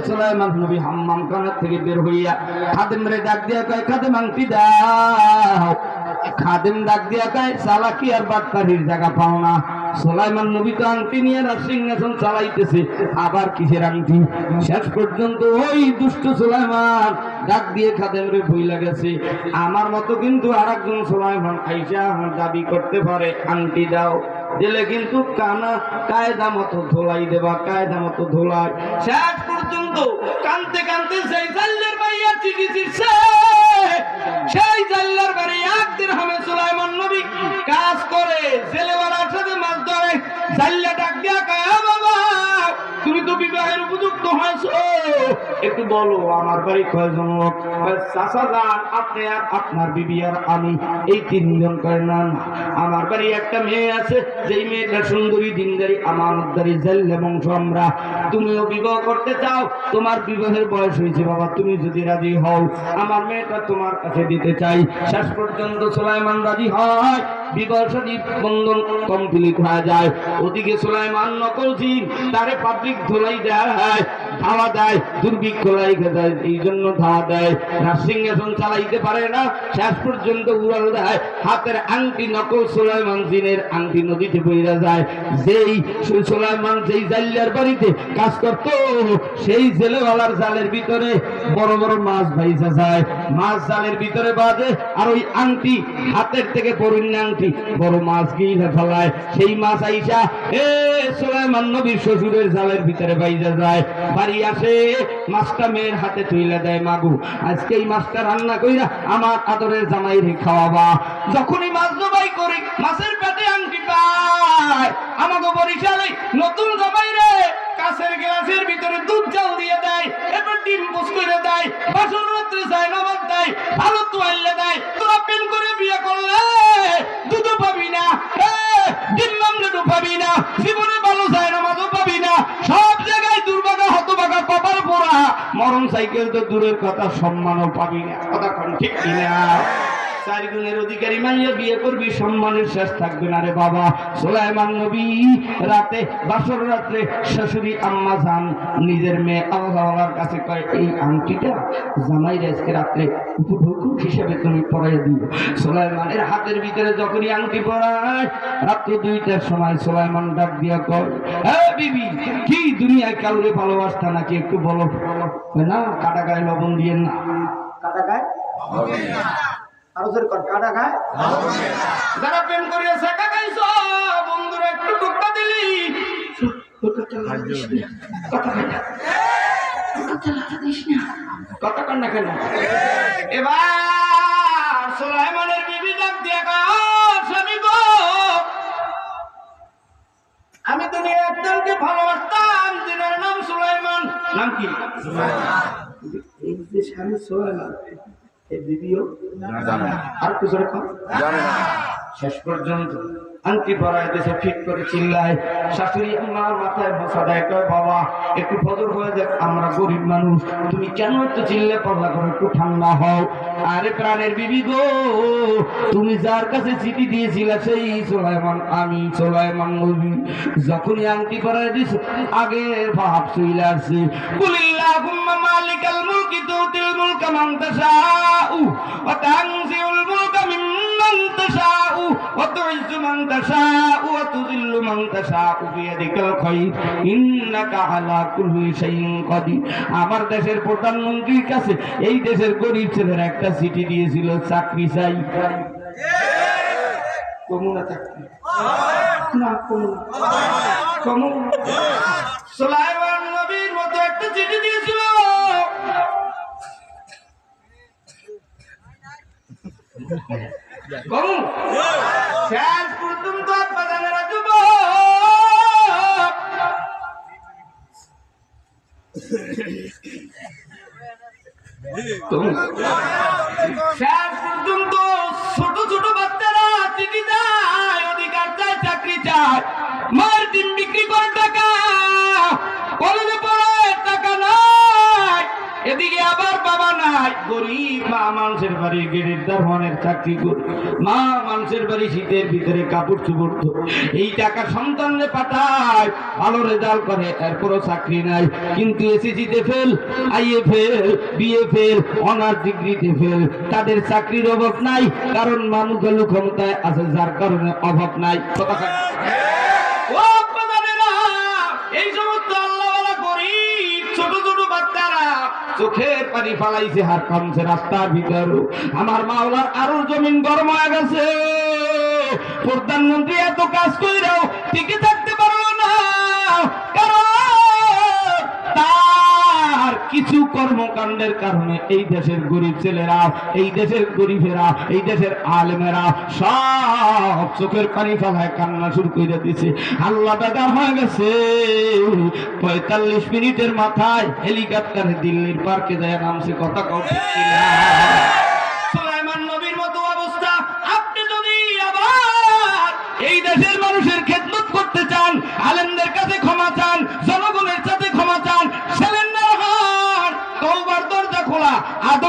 সুলাইমান নবী হাম্মাম খানা থেকে বের হইয়া খাদেমরে ডাক দিয়া কয়, খাদেম আংটি দাও। খাদেম ডাক দিয়া কয়, চালাকি আর বাটপাড়ির জায়গা পাও না। সুলাইমান নবী তো আংটি নিয়ে সিংহাসন চালাইতেছে, আবার কিসের আংটি? শেষ পর্যন্ত ওই দুষ্ট সুলাইমান ডাক দিয়ে খাদেমরে ভুইলা গেছে, আমার মতো কিন্তু আর একজন সুলাইমান আইসা দাবি করতে পারে আংটি দাও, দিলে কিন্তু কানা কায়দা মতো ধোলাই দেবা, কায়দা মতো ধোলাই। শেষ পর্যন্ত কানতে কানতে সেই জাল্লার বাইয়া চিঠি দিচ্ছে, সেই জাল্লার বাড়ি 1 দিরহামে সুলাইমান নবী কাজ করে জেলেওয়ালার সাথে মাছ ধরে। জাল্লা ডাক দিয়া কয়, বাবা তুমি তো বিবাহের উপযুক্ত হয়েছো, একটু বলো আমার বাড়ি কয়জন লোক? চাচা যান, আপনি আর আপনার বিবি আর আমি, এই 3 জন। কয় না না, আমার বাড়ি একটা মেয়ে আছে, যেই মেয়েটা সুন্দরী, দিনদারি, আমানতদারি, জাল্লা বংশ আমরা। তুমিও বিবাহ করতে চাও, তোমার বিবাহের বয়স হয়েছে বাবা, তুমি যদি রাজি হও আমার মেয়েটা তোমার কাছে দিতে চাই। শেষ পর্যন্ত সুলাইমান রাজি হয়, বিবাহ সাদী বন্ধন কমপ্লিট হয়ে যায়। ওদিকে সুলাইমান নকলজি তারে পাবলিক ধোলাই দেয়, ধাওয়া দেয়, দুর্ভিক্ষ লাইগে যায়, এই জন্য ধাওয়া দেয়। সিংহাসন চালাইতে পারে না, শেষ পর্যন্ত উড়াল দেয়। হাতের আংটি নকল সুলাইমান জিনের আংটি নদীতে বইরা যায়। যেই সুলাইমান যেই জাল্লার বাড়িতে কাজ করত, সেই জেলেওয়ালার জালের ভিতরে বড় বড় মাছ ভাইসা যায়, মাছ জালের ভিতরে বাজে, আর ওই আংটি হাতের থেকে পরিণ আংটি বড় মাছ গিয়ে ফেলায়। সেই মাছ আইসা সুলাইমান নবীর শ্বশুরের জালের ভিতরে বাইজা যায়। বাড়ি আসে, মাছটা মেয়ের হাতে তুইলা দেয়, মাগু আজকে এই মাছটা রান্না কইরা আমার আদরের জামাই রে খাওয়াবা। যখনই মাছ জবাই করি, মাছের পেটে আংটি পায়। আমাকে বরিশালে নতুন জামাই রে কাছের গ্লাসের ভিতরে দুধ চাল দিয়ে দেয়, এরপর ডিম পোস্ট করে দেয়, বাসন রাত্রে যায় নামাজ দেয়, ভালো তোয়াইলে দেয়। তোরা প্রেম করে বিয়ে করলে দুধও পাবি না, ডিম মামলেটও পাবি না, জীবনে ভালো যায় নামাজও পাবি না, সব জায়গায় দুর্ভাগা হতভাগা কপাল পোড়া, মরণ সাইকেল তো দূরের কথা, সম্মানও পাবি না। কথা কোন ঠিক কিনা? 4 গুণের অধিকারী মাইয়া বিয়ে করবি, সম্মানের শেষ থাকবে না রে বাবা। সুলাইমান নবী রাতে বাসর রাত্রে শাশুড়ি আম্মা জান নিজের মেয়ে আল্লাহর কাছে কয়, এই আংটিটা জামাই আজকে রাত্রে উপভোগ হিসেবে তুমি পরাইয়া দিও। সুলাইমানের হাতের ভিতরে যখনই আংটি পরায়, রাত্র 2টার সময় সুলাইমান ডাক দিয়া কয়, হ্যাঁ বিবি, কি দুনিয়ায় কাউরে ভালোবাসতা নাকি একটু বলো? না, কাটা গায়ে লবণ দিয়ে না, কাটা গায়ে যারা প্রেম করিয়াছে কাকাইছ বন্ধুরা একটু টুকটা দিলি কথা কন না কেন? এবার সুলাইমানের বিবি ডাক দিয়া কয়, স্বামী গো, আমি দুনিয়া একজনকে ভালোবাসতাম, যিনার নাম সুলাইমান। নাম কি? এই যে স্বামী সুলাইমান, শেষ পর্যন্ত আংটি পরায় দেশে ফিট করে চিল্লায়। শাশুড়ি আমার মাথায় বসা দেয়, বাবা একটু ফজর হয়ে যাক, আমরা গরিব মানুষ, তুমি কেন একটু চিল্লে পাল্লা করে, একটু ঠান্ডা হও। আরে প্রাণের বিবি গো, তুমি যার কাছে চিঠি দিয়েছিলে সেই সুলাইমান, আমি সুলাইমান নবী। যখনই আংটি পরায় দিস, আগে ভাব চলে আসছে, কুলিল্লাহুম্মা মালিকাল মুলকি তুতিল মুলকা মান তাশাউ ওয়া তানজিউল মুলকা মিম্মান তাশাউ ওয়া তুইজ্জু মান তাশাউ ওয়া তুযিল্লু মান তাশাউ বিয়াদিকাল খায়র ইন্নাকা আলা কুল্লি শাইইন কাদির। আমার দেশের প্রধানমন্ত্রীর কাছে এই দেশের গরিব ছেলেরা একটা চিঠি দিয়েছিল, চাকরি চাই। কমুনা চাকরি না, কমুনা সুলাইমান নবীর মতো একটা চিঠি দিয়েছিল। শেষ পর্যন্ত বাজানেরা যুবক, শেষ পর্যন্ত ছোট ছোট বাচ্চারা চিঠি দেয়, অধিকার চায়, চাকরি চায়, মার ডিম বিক্রি করে টাকা, কলেজে পড়ে টাকা নাই, এদিকে আবার বাবা নাই। নাই, গরিব মা মানুষের বাড়ি গেটের দরওয়ানের চাকরি করে, মা মানুষের বাড়ি শীতের ভিতরে কাপড় চুপড় ধোয়, এই টাকা সন্তানরে পাঠায়, ভালো রেজাল্ট করে, এরপরও চাকরি নাই। কিন্তু এসএসসিতে ফেল, আইএ ফেল, বিএ ফেল, অনার্স ডিগ্রিতে ফেল, তাদের চাকরির অভাব নাই, কারণ মানুষগুলো ক্ষমতায় আছে, যার কারণে অভাব নাই। ও বাবারা, এই সমস্ত আল্লাহওয়ালা গরিব ছোট ছোট বাচ্চারা চোখের পানি ফালাইছে, হাত কামছে রাস্তার ভিতর। আমার মাওলার আরো জমিন গরম হয়ে গেছে। প্রধানমন্ত্রী এত কাজ কইরাও টিকে থাকতে পারলো না, কারণ তার কিছু কর্মকাণ্ডের কারণে এই দেশের গরিব ছেলেরা, এই দেশের গরিবেরা, এই দেশের আলেমেরা সব চোখের পানি ফেলায় কান্না শুরু করে দিয়েছে। আল্লাহ বেদার হয়ে গেছে। ৪৫ মিনিটের মাথায় হেলিকপ্টারে দিল্লির পার্কে যায় নামছে। কথা কওয়া সুলাইমান নবীর মতো অবস্থা। আপনি যদি আবার এই দেশের মানুষের খেদমত করতে চান, আলেমদের কাছে ক্ষমা চান, জনগণের সাথে ক্ষমা চান, সিলিন্ডার হন, তওবার দরজা খোলা, আদর